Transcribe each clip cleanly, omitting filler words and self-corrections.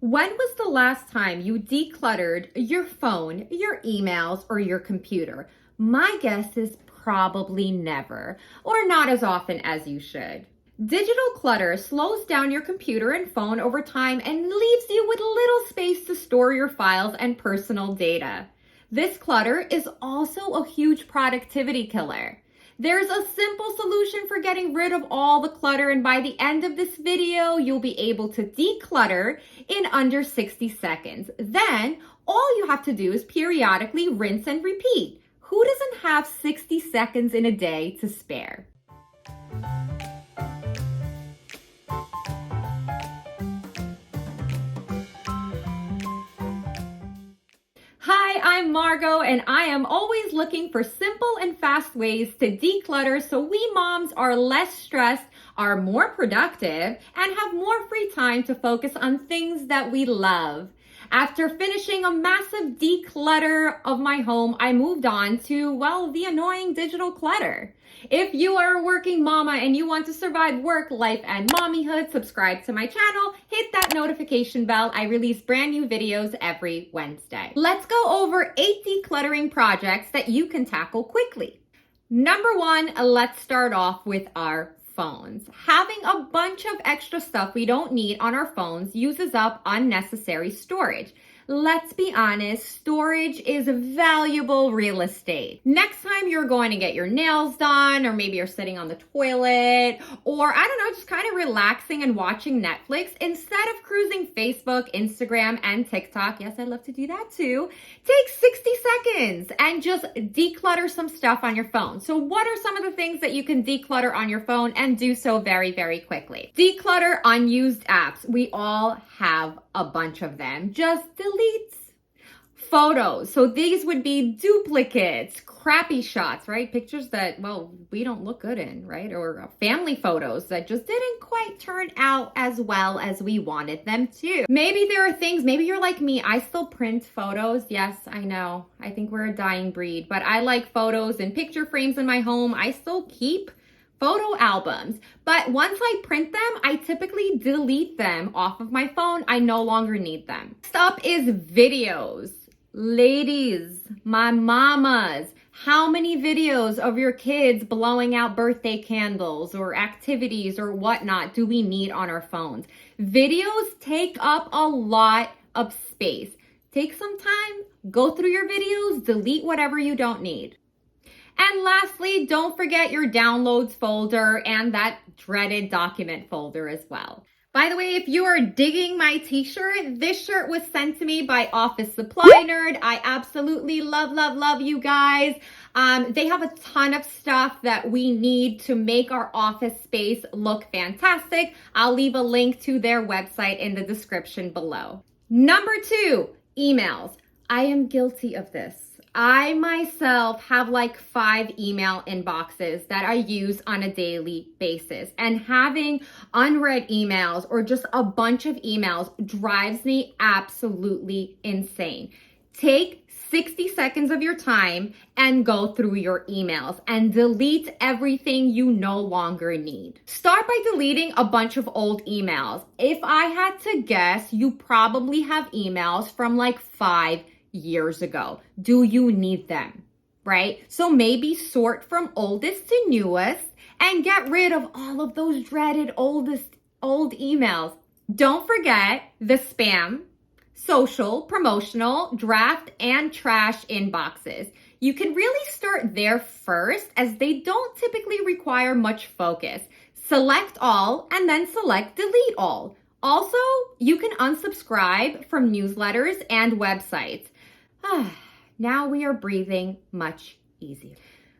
When was the last time you decluttered your phone, your emails, or your computer? My guess is probably never, or not as often as you should. Digital clutter slows down your computer and phone over time and leaves you with little space to store your files and personal data. This clutter is also a huge productivity killer. There's a simple solution for getting rid of all the clutter, and by the end of this video, you'll be able to declutter in under 60 seconds. Then, all you have to do is periodically rinse and repeat. Who doesn't have 60 seconds in a day to spare? Hi, I'm Margot, and I am always looking for simple and fast ways to declutter so we moms are less stressed, are more productive, and have more free time to focus on things that we love. After finishing a massive declutter of my home, I moved on to, the annoying digital clutter. If you are a working mama and you want to survive work, life, and mommyhood, subscribe to my channel, hit that notification bell. I release brand new videos every Wednesday. Let's go over 8 decluttering projects that you can tackle quickly. Number 1, let's start off with our phones. Having a bunch of extra stuff we don't need on our phones uses up unnecessary storage. Let's be honest, storage is valuable real estate. Next time you're going to get your nails done, or maybe you're sitting on the toilet, or just kind of relaxing and watching Netflix, instead of cruising Facebook, Instagram, and TikTok, yes, I love to do that too, take 60 seconds and just declutter some stuff on your phone. So what are some of the things that you can declutter on your phone, and do so very, very quickly? Declutter unused apps. We all have a bunch of them. Just delete. Photos. So these would be duplicates, crappy shots, right? Pictures that, we don't look good in, right? Or family photos that just didn't quite turn out as well as we wanted them to. Maybe there are things, maybe you're like me, I still print photos. Yes, I know. I think we're a dying breed, but I like photos and picture frames in my home. I still keep photo albums, but once I print them, I typically delete them off of my phone. I no longer need them. Next up is videos. Ladies, my mamas, how many videos of your kids blowing out birthday candles or activities or whatnot do we need on our phones? Videos take up a lot of space. Take some time, go through your videos, delete whatever you don't need. And lastly, don't forget your downloads folder and that dreaded document folder as well. By the way, if you are digging my t-shirt, this shirt was sent to me by Office Supply Nerd. I absolutely love you guys. They have a ton of stuff that we need to make our office space look fantastic. I'll leave a link to their website in the description below. Number 2, emails. I am guilty of this. I myself have like 5 email inboxes that I use on a daily basis, and having unread emails or just a bunch of emails drives me absolutely insane. Take 60 seconds of your time and go through your emails and delete everything you no longer need. Start by deleting a bunch of old emails. If I had to guess, you probably have emails from like 5 years ago. Do you need them? Right? So maybe sort from oldest to newest and get rid of all of those dreaded old emails. Don't forget the spam, social, promotional, draft, and trash inboxes. You can really start there first, as they don't typically require much focus. Select all and then select delete all. Also, you can unsubscribe from newsletters and websites. Now we are breathing much easier.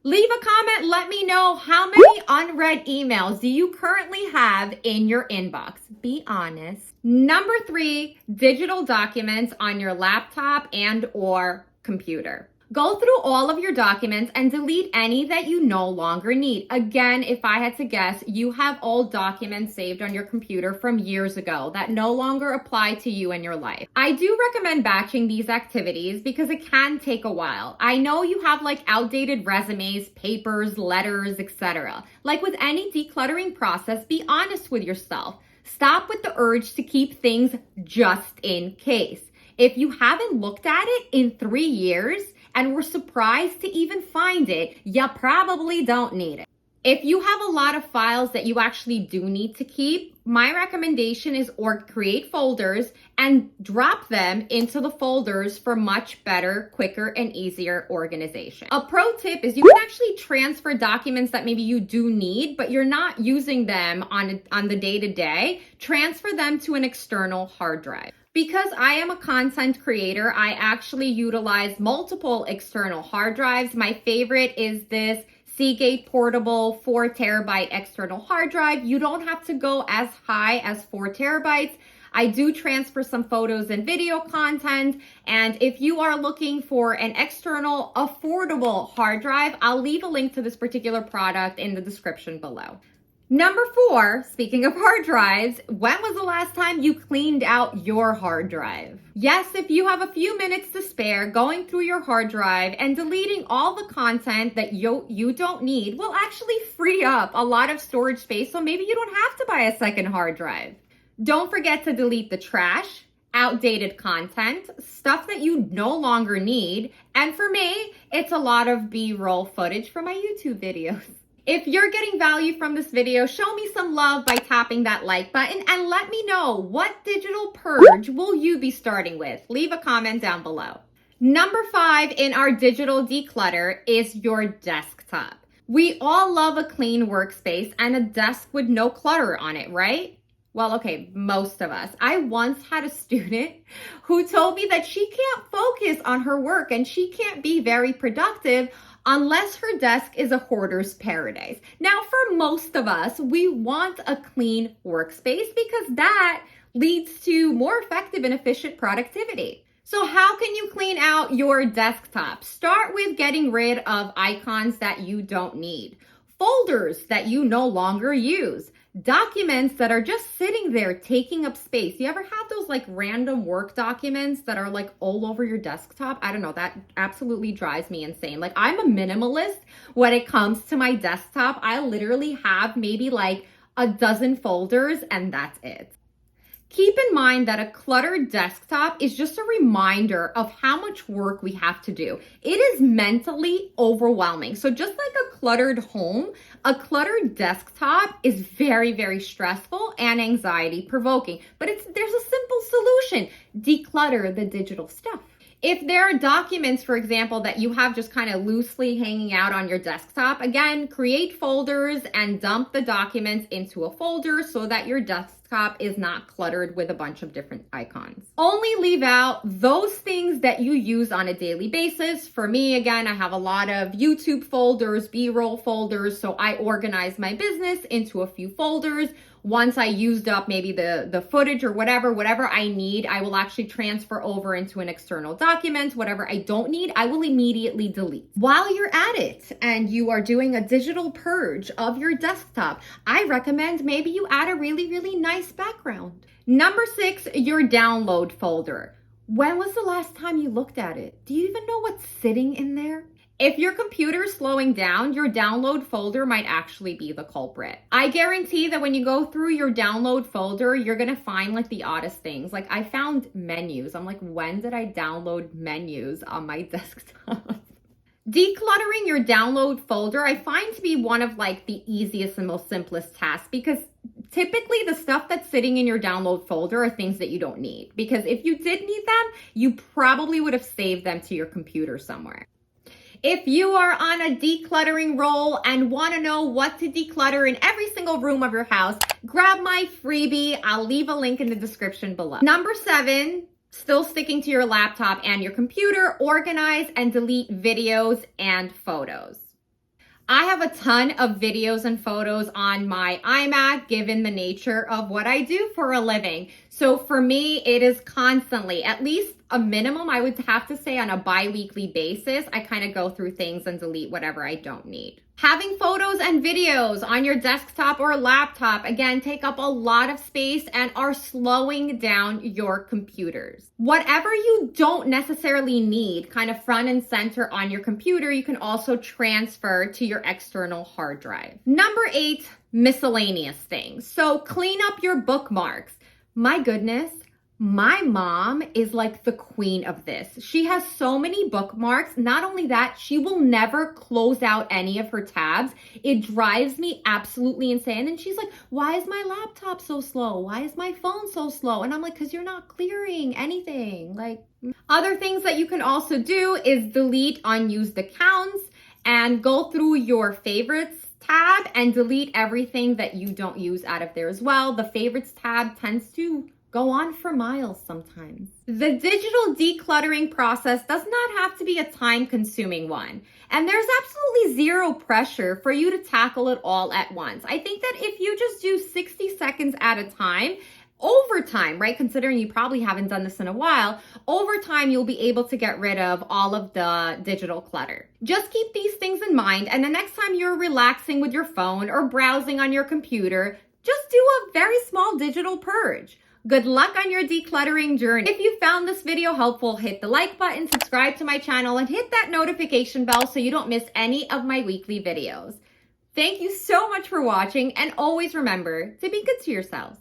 Leave a comment. Let me know, how many unread emails do you currently have in your inbox? Be honest. Number 3, digital documents on your laptop and or computer. Go through all of your documents and delete any that you no longer need. Again, if I had to guess, you have old documents saved on your computer from years ago that no longer apply to you in your life. I do recommend batching these activities because it can take a while. I know you have like outdated resumes, papers, letters, etc. Like with any decluttering process, be honest with yourself. Stop with the urge to keep things just in case. If you haven't looked at it in 3 years and were surprised to even find it, you probably don't need it. If you have a lot of files that you actually do need to keep, my recommendation is create folders and drop them into the folders for much better, quicker, and easier organization. A pro tip is you can actually transfer documents that maybe you do need, but you're not using them on the day-to-day. Transfer them to an external hard drive. Because I am a content creator, I actually utilize multiple external hard drives. My favorite is this Seagate portable 4 terabyte external hard drive. You don't have to go as high as 4 terabytes. I do transfer some photos and video content. And if you are looking for an external affordable hard drive, I'll leave a link to this particular product in the description below. Number 4, speaking of hard drives, when was the last time you cleaned out your hard drive? Yes, if you have a few minutes to spare, going through your hard drive and deleting all the content that you don't need will actually free up a lot of storage space, so maybe you don't have to buy a second hard drive. Don't forget to delete the trash, outdated content, stuff that you no longer need, and for me, it's a lot of B-roll footage for my YouTube videos. If you're getting value from this video, show me some love by tapping that like button and let me know what digital purge will you be starting with. Leave a comment down below. Number 5 in our digital declutter is your desktop. We all love a clean workspace and a desk with no clutter on it, right? Well, okay, most of us. I once had a student who told me that she can't focus on her work and she can't be very productive unless her desk is a hoarder's paradise. Now, for most of us, we want a clean workspace because that leads to more effective and efficient productivity. So how can you clean out your desktop? Start with getting rid of icons that you don't need, folders that you no longer use, documents that are just sitting there taking up space. You ever have those like random work documents that are like all over your desktop? I don't know, that absolutely drives me insane. Like, I'm a minimalist when it comes to my desktop. I literally have maybe like a dozen folders and that's it. Keep in mind that a cluttered desktop is just a reminder of how much work we have to do. It is mentally overwhelming. So just like a cluttered home, a cluttered desktop is very, very stressful and anxiety provoking. But there's a simple solution. Declutter the digital stuff. If there are documents, for example, that you have just kind of loosely hanging out on your desktop, again, create folders and dump the documents into a folder so that your desktop is not cluttered with a bunch of different icons. Only leave out those things that you use on a daily basis. For me, again, I have a lot of YouTube folders, B-roll folders, so I organize my business into a few folders. Once I used up maybe the footage or whatever I need, I will actually transfer over into an external document. Whatever I don't need, I will immediately delete. While you're at it and you are doing a digital purge of your desktop, I recommend maybe you add a really, really nice background. Number 6, your download folder. When was the last time you looked at it? Do you even know what's sitting in there? If your computer is slowing down, your download folder might actually be the culprit. I guarantee that when you go through your download folder, you're gonna find like the oddest things. Like, I found menus. I'm like, when did I download menus on my desktop? Decluttering your download folder, I find to be one of like the easiest and most simplest tasks, because typically the stuff that's sitting in your download folder are things that you don't need. Because if you did need them, you probably would have saved them to your computer somewhere. If you are on a decluttering roll and want to know what to declutter in every single room of your house, grab my freebie. I'll leave a link in the description below. Number 7, still sticking to your laptop and your computer, organize and delete videos and photos. I have a ton of videos and photos on my iMac, given the nature of what I do for a living. So for me, it is constantly, at least a minimum, I would have to say on a bi-weekly basis, I kind of go through things and delete whatever I don't need. Having photos and videos on your desktop or laptop, again, take up a lot of space and are slowing down your computers. Whatever you don't necessarily need kind of front and center on your computer, you can also transfer to your external hard drive. Number 8, miscellaneous things. So clean up your bookmarks. My goodness, my mom is like the queen of this. She has so many bookmarks. Not only that, she will never close out any of her tabs. It drives me absolutely insane. And she's like, why is my laptop so slow? Why is my phone so slow? And I'm like, because you're not clearing anything. Like, other things that you can also do is delete unused accounts and go through your favorites tab and delete everything that you don't use out of there as well. The favorites tab tends to go on for miles sometimes. The digital decluttering process does not have to be a time-consuming one. And there's absolutely zero pressure for you to tackle it all at once. I think that if you just do 60 seconds at a time, over time, right, considering you probably haven't done this in a while, over time, you'll be able to get rid of all of the digital clutter. Just keep these things in mind, and the next time you're relaxing with your phone or browsing on your computer, just do a very small digital purge. Good luck on your decluttering journey. If you found this video helpful, hit the like button, subscribe to my channel, and hit that notification bell so you don't miss any of my weekly videos. Thank you so much for watching, and always remember to be good to yourselves.